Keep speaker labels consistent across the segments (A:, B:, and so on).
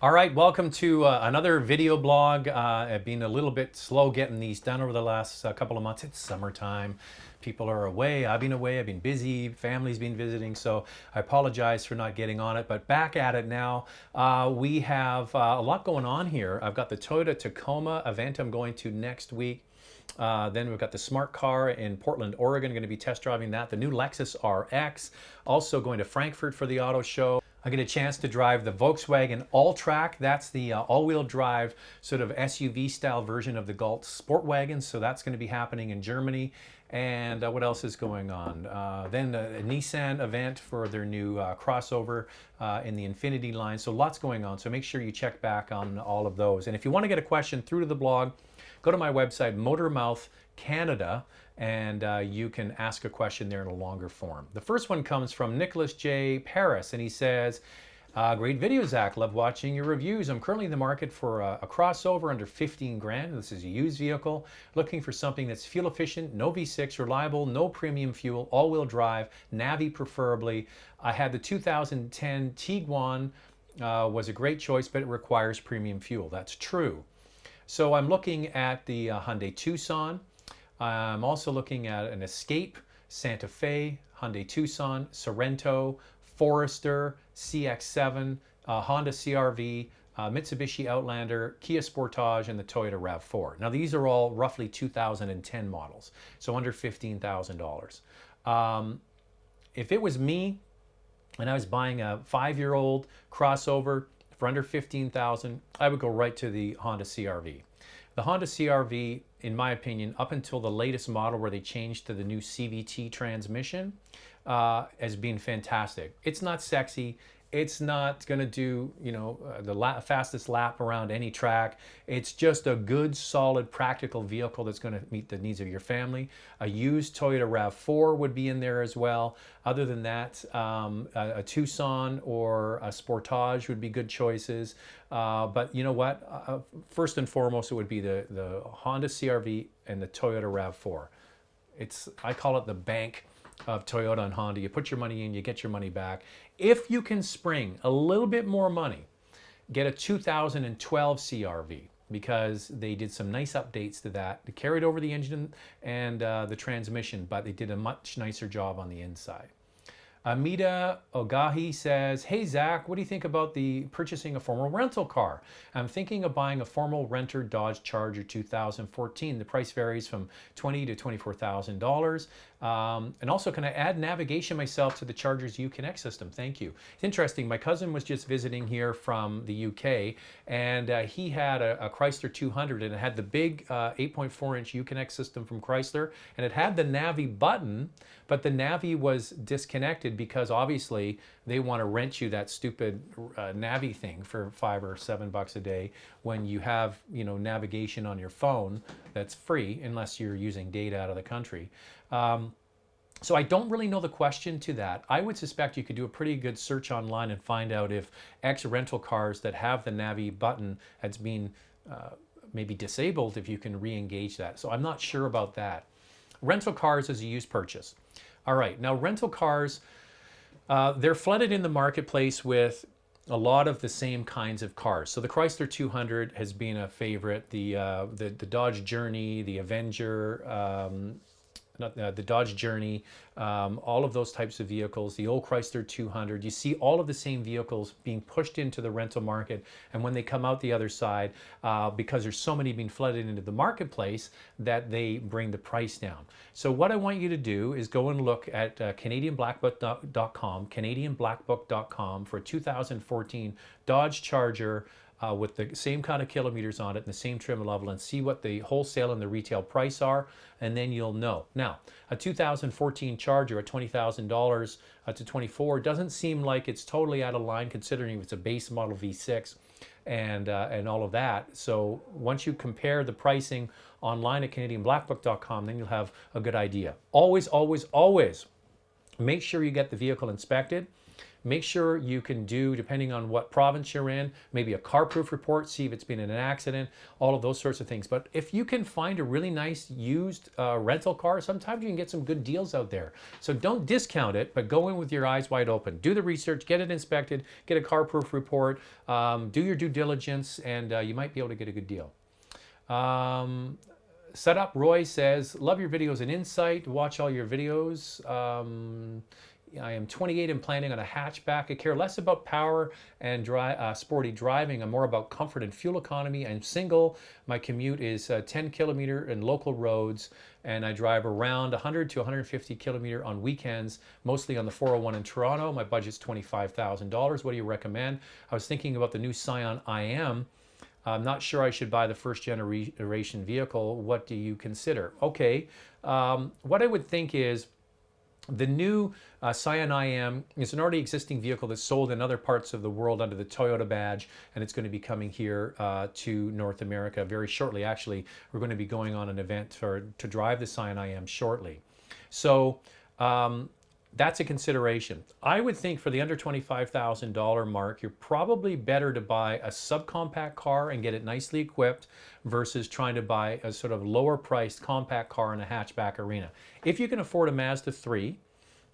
A: All right, welcome to another video blog. I've been a little bit slow getting these done over the last couple of months. It's summertime. People are away. I've been busy. Family's been visiting. So I apologize for not getting on it, but back at it now. We have a lot going on here. I've got the Toyota Tacoma event I'm going to next week. Then we've got the smart car in Portland, Oregon. Going to be test driving that. The new Lexus RX. Also going to Frankfurt for the auto show. I get a chance to drive the Volkswagen All-Track. That's the all-wheel drive sort of SUV style version of the Golf Sport Wagon. So that's going to be happening in Germany. And what else is going on? Then a Nissan event for their new crossover in the Infinity line. So lots going on. So make sure you check back on all of those. And if you want to get a question through to the blog, go to my website, Motormouth Canada, and you can ask a question there in a longer form. The first one comes from Nicholas J. Paris, and he says, great video, Zach. Love watching your reviews. I'm currently in the market for a crossover under 15 grand. This is a used vehicle. Looking for something that's fuel efficient, no V6, reliable, no premium fuel, all-wheel drive, Navi preferably. I had the 2010 Tiguan, was a great choice, but it requires premium fuel. That's true. So I'm looking at the Hyundai Tucson. I'm also looking at an Escape, Santa Fe, Hyundai Tucson, Sorento, Forester, CX-7, Honda CR-V, Mitsubishi Outlander, Kia Sportage, and the Toyota RAV4. Now these are all roughly 2010 models, so under $15,000. If it was me and I was buying a 5-year-old crossover for under $15,000, I would go right to the Honda CR-V. The Honda CR-V, in my opinion, up until the latest model where they changed to the new CVT transmission, has been fantastic. It's not sexy. It's not going to do, the fastest lap around any track. It's just a good, solid, practical vehicle that's going to meet the needs of your family. A used Toyota RAV4 would be in there as well. Other than that, a Tucson or a Sportage would be good choices. But you know what? First and foremost, it would be the Honda CR-V and the Toyota RAV4. I call it the bank of Toyota and Honda. You put your money in, you get your money back. If you can spring a little bit more money, get a 2012 CR-V, because they did some nice updates to that. They carried over the engine and the transmission, but they did a much nicer job on the inside. Amita Ogahi says, hey Zach, what do you think about purchasing a formal rental car? I'm thinking of buying a formal renter Dodge Charger 2014. The price varies from $20,000 to $24,000. And also, can I add navigation myself to the Charger's Uconnect system? Thank you. It's interesting. My cousin was just visiting here from the UK, and he had a Chrysler 200, and it had the big 8.4-inch Uconnect system from Chrysler, and it had the Navi button, but the Navi was disconnected because obviously they want to rent you that stupid Navi thing for $5 or $7 a day when you have navigation on your phone that's free unless you're using data out of the country. So I don't really know the question to that. I would suspect you could do a pretty good search online and find out if X rental cars that have the Navi button has been maybe disabled, if you can re-engage that. So I'm not sure about that. Rental cars as a used purchase. All right, now rental cars, they're flooded in the marketplace with a lot of the same kinds of cars. So the Chrysler 200 has been a favorite. The Dodge Journey, the Avenger, the Dodge Journey, all of those types of vehicles, the old Chrysler 200, you see all of the same vehicles being pushed into the rental market, and when they come out the other side, because there's so many being flooded into the marketplace, that they bring the price down. So what I want you to do is go and look at CanadianBlackBook.com, CanadianBlackBook.com for a 2014 Dodge Charger, with the same kind of kilometers on it and the same trim level, and see what the wholesale and the retail price are, and then you'll know. Now, a 2014 Charger at $20,000 to $24,000 doesn't seem like it's totally out of line, considering it's a base model V6 and all of that. So once you compare the pricing online at CanadianBlackBook.com, then you'll have a good idea. Always, always, always make sure you get the vehicle inspected, Make sure you can do, depending on what province you're in, maybe a car proof report, see if it's been in an accident, all of those sorts of things. But if you can find a really nice used rental car, sometimes you can get some good deals out there. So don't discount it, but go in with your eyes wide open. Do the research, get it inspected, get a car proof report, do your due diligence, and you might be able to get a good deal. Set Up Roy says, love your videos and insight. Watch all your videos. I am 28 and planning on a hatchback. I care less about power and sporty driving. I'm more about comfort and fuel economy. I'm single. My commute is 10 kilometer in local roads, and I drive around 100 to 150 kilometer on weekends, mostly on the 401 in Toronto. My budget's $25,000. What do you recommend? I was thinking about the new Scion IM. I'm not sure I should buy the first generation vehicle. What do you consider? Okay, what I would think is the new Scion IM is an already existing vehicle that's sold in other parts of the world under the Toyota badge, and it's going to be coming here to North America very shortly. Actually, we're going to be going on an event to drive the Scion IM shortly. So that's a consideration. I would think for the under $25,000 mark, you're probably better to buy a subcompact car and get it nicely equipped versus trying to buy a sort of lower priced compact car in a hatchback arena. If you can afford a Mazda 3,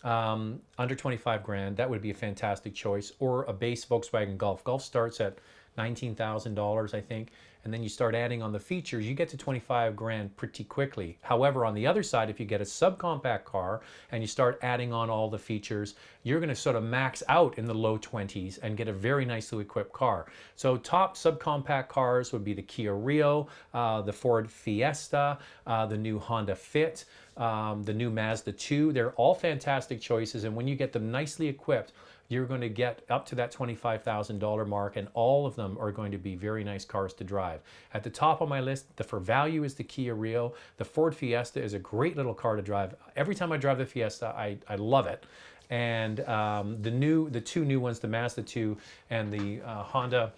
A: under 25 grand, that would be a fantastic choice, or a base Volkswagen Golf. Golf starts at $19,000, I think, and then you start adding on the features, you get to 25 grand pretty quickly. However, on the other side, if you get a subcompact car and you start adding on all the features, you're going to sort of max out in the low 20s and get a very nicely equipped car. So top subcompact cars would be the Kia Rio, the Ford Fiesta, the new Honda Fit, the new Mazda 2. They're all fantastic choices, and when you get them nicely equipped, you're going to get up to that $25,000 mark, and all of them are going to be very nice cars to drive. At the top of my list, for value, is the Kia Rio. The Ford Fiesta is a great little car to drive. Every time I drive the Fiesta, I love it. And the two new ones, the Mazda 2 and the Honda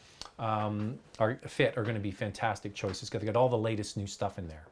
A: Fit, are going to be fantastic choices because they got all the latest new stuff in there.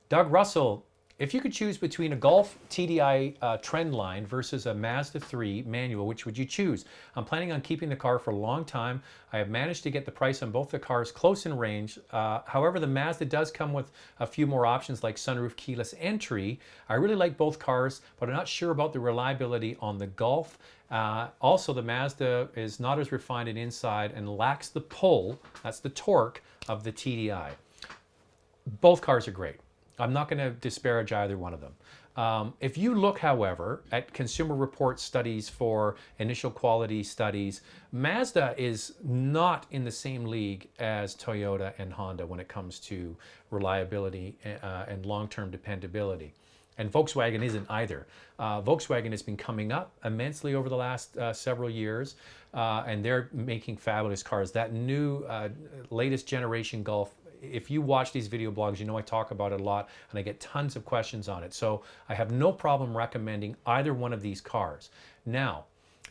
A: Doug Russell, if you could choose between a Golf TDI Trendline versus a Mazda 3 manual, which would you choose? I'm planning on keeping the car for a long time. I have managed to get the price on both the cars close in range. However, the Mazda does come with a few more options like sunroof, keyless entry. I really like both cars, but I'm not sure about the reliability on the Golf. Also, the Mazda is not as refined in inside and lacks the pull, that's the torque, of the TDI. Both cars are great. I'm not going to disparage either one of them. If you look, however, at Consumer Reports studies for initial quality studies, Mazda is not in the same league as Toyota and Honda when it comes to reliability and long-term dependability. And Volkswagen isn't either. Volkswagen has been coming up immensely over the last several years, and they're making fabulous cars. That new latest generation Golf, if you watch these video blogs, you know I talk about it a lot, and I get tons of questions on it. So I have no problem recommending either one of these cars. Now,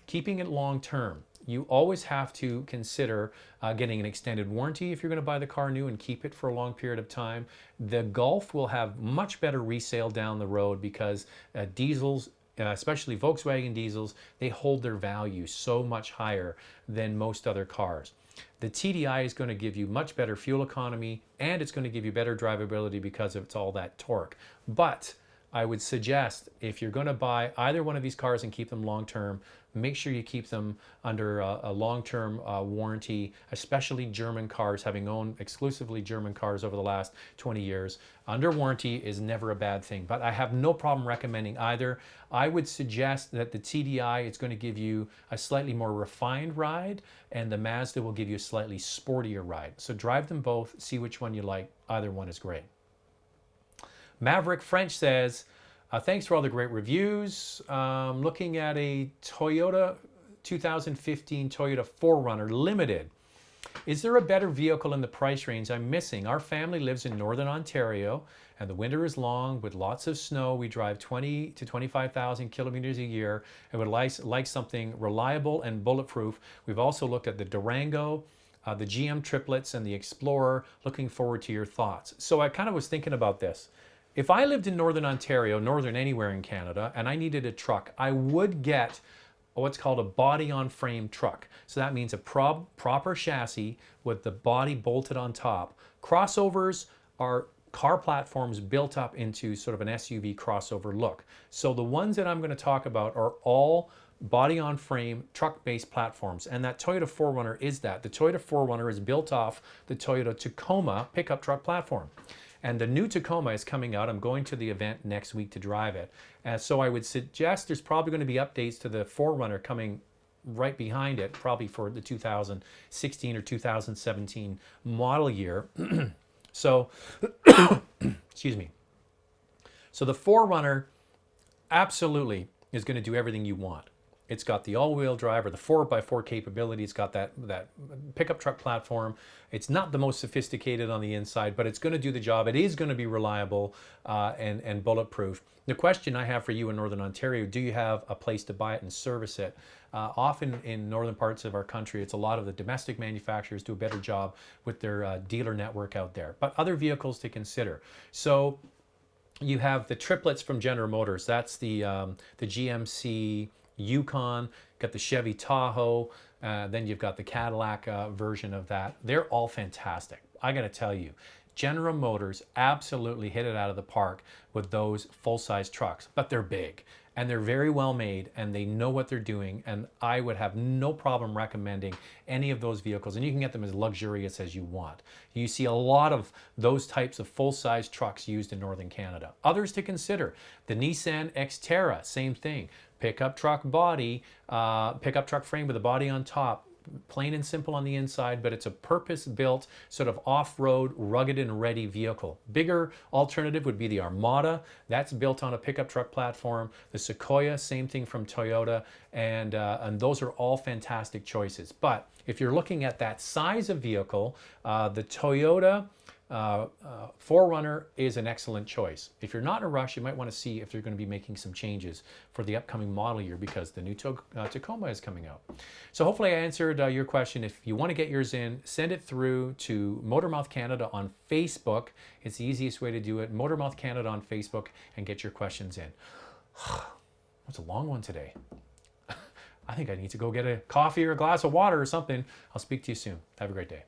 A: keeping it long term, you always have to consider getting an extended warranty if you're going to buy the car new and keep it for a long period of time. The Golf will have much better resale down the road because diesels, especially Volkswagen diesels, they hold their value so much higher than most other cars. The TDI is going to give you much better fuel economy, and it's going to give you better drivability because of all that torque. But I would suggest if you're going to buy either one of these cars and keep them long term, make sure you keep them under a long-term warranty, especially German cars. Having owned exclusively German cars over the last 20 years, under warranty is never a bad thing. But I have no problem recommending either. I would suggest that the TDI is going to give you a slightly more refined ride, and the Mazda will give you a slightly sportier ride. So drive them both, see which one you like. Either one is great. Maverick French says, thanks for all the great reviews. Looking at a Toyota 2015 Toyota 4Runner Limited. Is there a better vehicle in the price range I'm missing? Our family lives in Northern Ontario, and the winter is long with lots of snow. We drive 20 to 25,000 kilometers a year and would like something reliable and bulletproof. We've also looked at the Durango, the GM triplets, and the Explorer. Looking forward to your thoughts. So I kind of was thinking about this. If I lived in Northern Ontario, northern anywhere in Canada, and I needed a truck, I would get what's called a body-on-frame truck. So that means a proper chassis with the body bolted on top. Crossovers are car platforms built up into sort of an SUV crossover look. So the ones that I'm going to talk about are all body-on-frame truck-based platforms, and that Toyota 4Runner is that. The Toyota 4Runner is built off the Toyota Tacoma pickup truck platform. And the new Tacoma is coming out. I'm going to the event next week to drive it. So I would suggest there's probably going to be updates to the 4Runner coming right behind it, probably for the 2016 or 2017 model year. So, excuse me. So the 4Runner absolutely is going to do everything you want. It's got the all-wheel drive or the 4x4 capability. It's got that pickup truck platform. It's not the most sophisticated on the inside, but it's going to do the job. It is going to be reliable and bulletproof. The question I have for you in Northern Ontario, do you have a place to buy it and service it? Often in northern parts of our country, it's a lot of the domestic manufacturers do a better job with their dealer network out there. But other vehicles to consider. So you have the triplets from General Motors. That's the GMC Yukon, got the Chevy Tahoe, then you've got the Cadillac version of that. They're all fantastic. I got to tell you, General Motors absolutely hit it out of the park with those full-size trucks, but they're big and they're very well made and they know what they're doing, and I would have no problem recommending any of those vehicles, and you can get them as luxurious as you want. You see a lot of those types of full-size trucks used in Northern Canada. Others to consider, the Nissan Xterra, same thing. Pickup truck body, pickup truck frame with a body on top, plain and simple on the inside, but it's a purpose-built sort of off-road, rugged and ready vehicle. Bigger alternative would be the Armada. That's built on a pickup truck platform. The Sequoia, same thing from Toyota, and those are all fantastic choices. But if you're looking at that size of vehicle, the Toyota 4Runner is an excellent choice. If you're not in a rush, you might want to see if they're going to be making some changes for the upcoming model year, because the new Tacoma is coming out. So hopefully I answered your question. If you want to get yours in, send it through to Motormouth Canada on Facebook. It's the easiest way to do it. Motormouth Canada on Facebook, and get your questions in. That's a long one today. I think I need to go get a coffee or a glass of water or something. I'll speak to you soon. Have a great day.